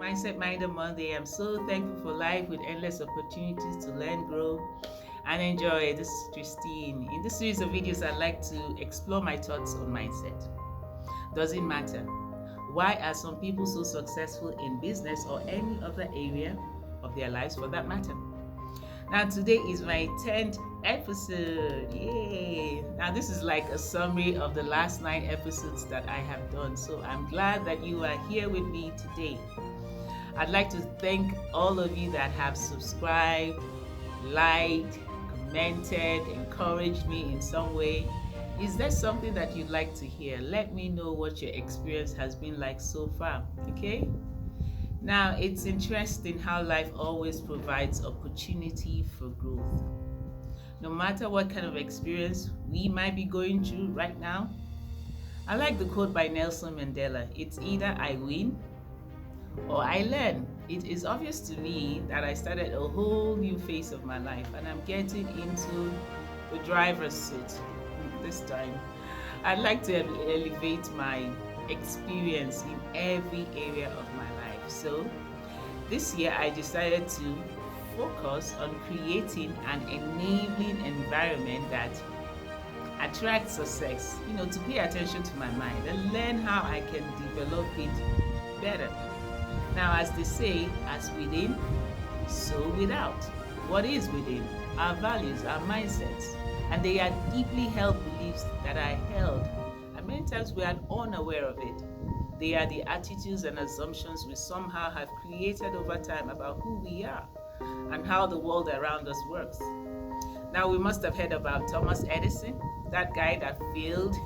Mindset Minder Monday. I'm so thankful for life with endless opportunities to learn, grow, and enjoy. This is Kristine. In this series of videos, I'd like to explore my thoughts on mindset. Does it matter? Why are some people so successful in business or any other area of their lives for that matter? Now, today is my 10th episode. Yay! Now, this is like a summary of the last 9 episodes that I have done. So, I'm glad that you are here with me today. I'd like to thank all of you that have subscribed, liked, commented, encouraged me in some way. Is there something that you'd like to hear? Let me know what your experience has been like so far, okay? Now, it's interesting how life always provides opportunity for growth. No matter what kind of experience we might be going through right now, I like the quote by Nelson Mandela. It's either I win or I learn. It is obvious to me that I started a whole new phase of my life and I'm getting into the driver's seat this time. I'd like to elevate my experience in every area of my life. So this year I decided to focus on creating an enabling environment that attracts success, to pay attention to my mind and learn how I can develop it better. Now, as they say, as within, so without. What is within? Our values, our mindsets. And they are deeply held beliefs that are held. And many times we are unaware of it. They are the attitudes and assumptions we somehow have created over time about who we are and how the world around us works. Now, we must have heard about Thomas Edison, that guy that failed,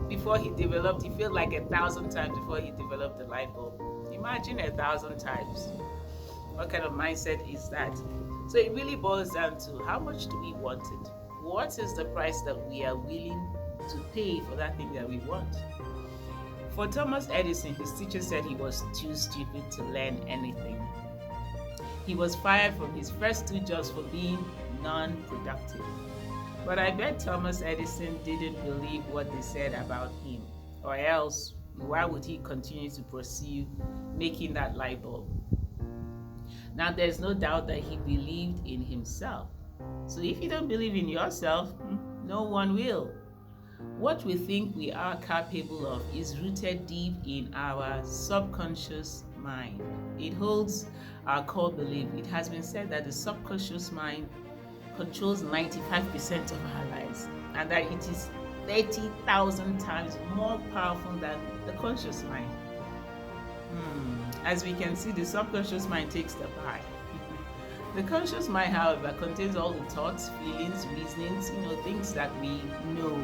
before he failed like 1,000 times before he developed the light bulb. Imagine 1,000 times. What kind of mindset is that? So it really boils down to how much do we want it? What is the price that we are willing to pay for that thing that we want? For Thomas Edison, his teacher said he was too stupid to learn anything. He was fired from his first 2 jobs for being non-productive. But I bet Thomas Edison didn't believe what they said about him, or else why would he continue to pursue making that light bulb? Now, there's no doubt that he believed in himself. So if you don't believe in yourself, no one will. What we think we are capable of is rooted deep in our subconscious mind. It holds our core belief. It has been said that the subconscious mind controls 95% of our lives and that it is 30,000 times more powerful than the conscious mind. As we can see, the subconscious mind takes the pie. The conscious mind, however, contains all the thoughts, feelings, reasonings, things that we know.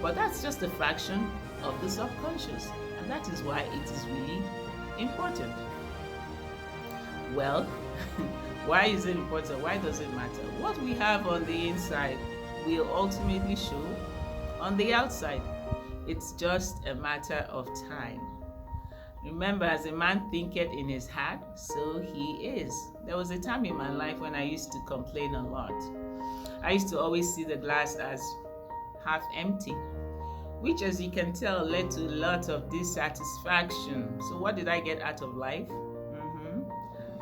But that's just a fraction of the subconscious, and that is why it is really important. Well, why is it important? Why does it matter? What we have on the inside will ultimately show on the outside. It's just a matter of time. Remember, as a man thinketh in his heart, so he is. There was a time in my life when I used to complain a lot. I used to always see the glass as half empty, which, as you can tell, led to a lot of dissatisfaction. So what did I get out of life?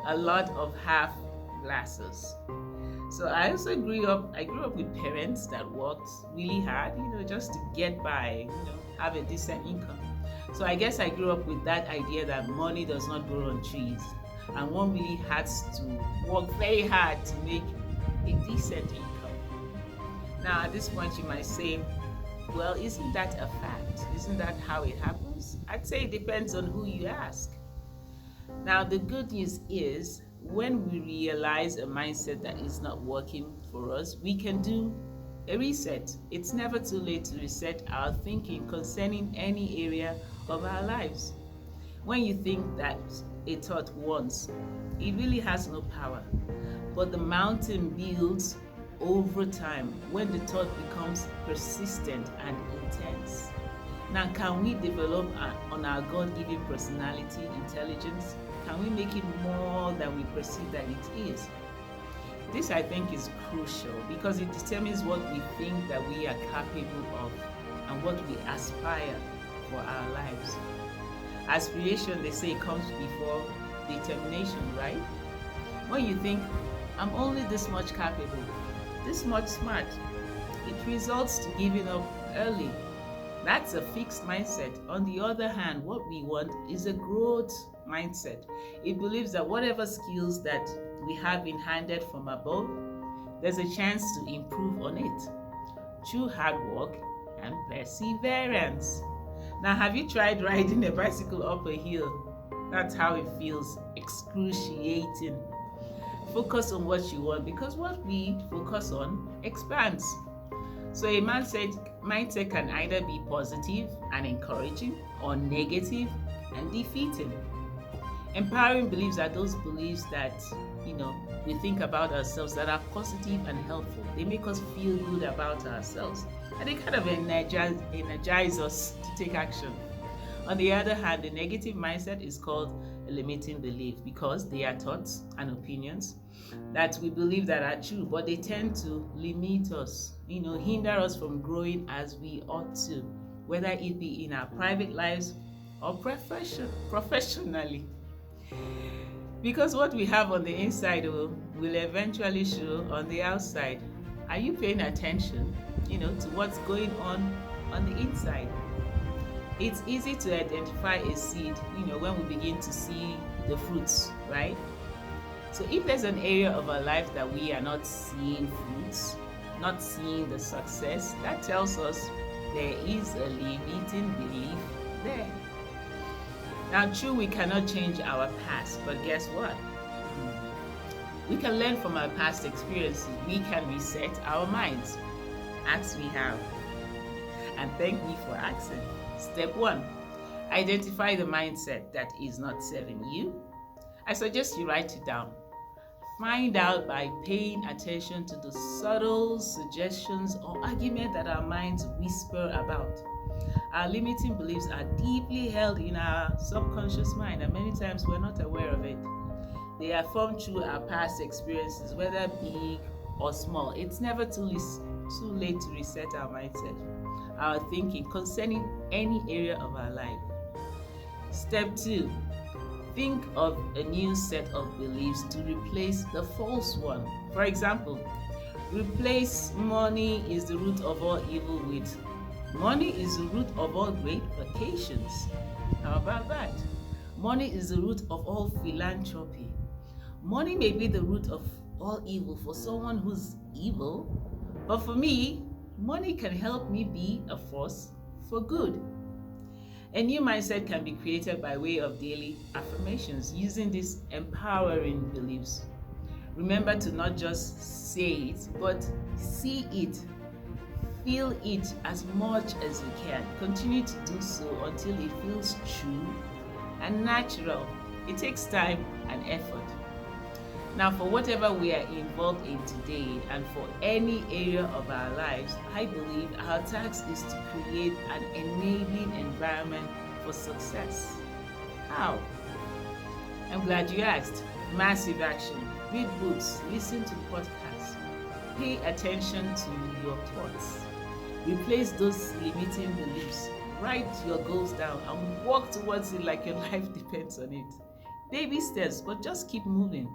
A lot of half glasses. So I also grew up with parents that worked really hard, just to get by, have a decent income. So I guess I grew up with that idea that money does not grow on trees, and one really has to work very hard to make a decent income. Now, at this point, you might say, well, isn't that a fact? Isn't that how it happens? I'd say it depends on who you ask. Now, the good news is, when we realize a mindset that is not working for us, we can do a reset. It's never too late to reset our thinking concerning any area of our lives. When you think that a thought once, it really has no power. But the mountain builds over time when the thought becomes persistent and intense. Now, can we develop on our God-given personality, intelligence? Can we make it more than we perceive that it is? This, I think, is crucial because it determines what we think that we are capable of and what we aspire for our lives. Aspiration, they say, comes before determination, right? When you think, I'm only this much capable, this much smart, it results to giving up early. That's a fixed mindset. On the other hand, what we want is a growth mindset. It believes that whatever skills that we have been handed from above, there's a chance to improve on it through hard work and perseverance. Now, have you tried riding a bicycle up a hill? That's how it feels, excruciating. Focus on what you want, because what we focus on expands. So a mindset can either be positive and encouraging or negative and defeating. Empowering beliefs are those beliefs that, we think about ourselves that are positive and helpful. They make us feel good about ourselves, and they kind of energize us to take action. On the other hand, the negative mindset is called a limiting belief, because they are thoughts and opinions that we believe that are true, but they tend to limit us, hinder us from growing as we ought to, whether it be in our private lives or professionally. Because what we have on the inside will eventually show on the outside. Are you paying attention, to what's going on the inside? It's easy to identify a seed, when we begin to see the fruits, right? So if there's an area of our life that we are not seeing fruits, not seeing the success, that tells us there is a limiting belief there. Now, true, we cannot change our past, but guess what? We can learn from our past experiences. We can reset our minds, as we have. And thank me for asking. Step 1, identify the mindset that is not serving you. I suggest you write it down. Find out by paying attention to the subtle suggestions or arguments that our minds whisper about. Our limiting beliefs are deeply held in our subconscious mind, and many times we're not aware of it. They are formed through our past experiences, whether big or small. It's never too late to reset our mindset, our thinking concerning any area of our life. Step 2, think of a new set of beliefs to replace the false one. For example, replace money is the root of all evil with money is the root of all great vacations. How about that? Money is the root of all philanthropy. Money may be the root of all evil for someone who's evil, but for me, money can help me be a force for good. A new mindset can be created by way of daily affirmations using these empowering beliefs. Remember to not just say it, but see it. Feel it as much as you can. Continue to do so until it feels true and natural. It takes time and effort. Now, for whatever we are involved in today and for any area of our lives, I believe our task is to create an enabling environment for success. How? I'm glad you asked. Massive action. Read books, listen to podcasts, pay attention to your thoughts. Replace those limiting beliefs. Write your goals down and walk towards it like your life depends on it. Baby steps, but just keep moving.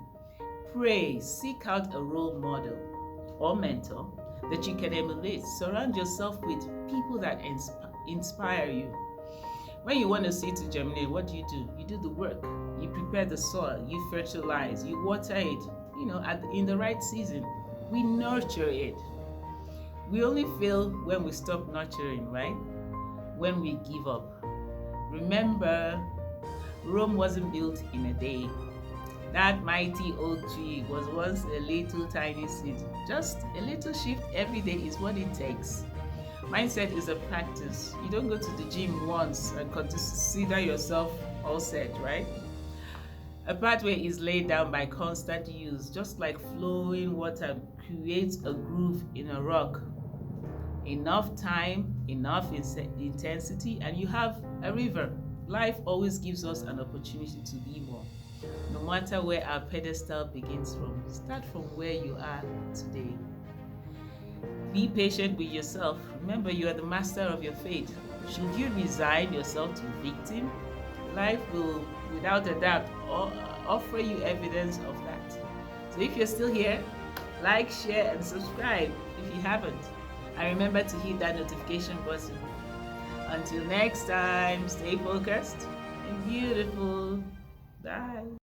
Pray, seek out a role model or mentor that you can emulate. Surround yourself with people that inspire you. When you want to see to germinate, what do? You do the work. You prepare the soil, you fertilize, you water it, in the right season. We nurture it. We only fail when we stop nurturing, right? When we give up. Remember, Rome wasn't built in a day. That mighty oak tree was once a little tiny seed. Just a little shift every day is what it takes. Mindset is a practice. You don't go to the gym once and consider yourself all set, right? A pathway is laid down by constant use, just like flowing water creates a groove in a rock. Enough time, enough intensity, and you have a river. Life always gives us an opportunity to be more. No matter where our pedestal begins from, start from where you are today. Be patient with yourself. Remember, you are the master of your fate. Should you resign yourself to victim? life will, without a doubt, offer you evidence of that. So if you're still here, like, share, and subscribe if you haven't. And remember to hit that notification button. Until next time, stay focused and beautiful. Bye.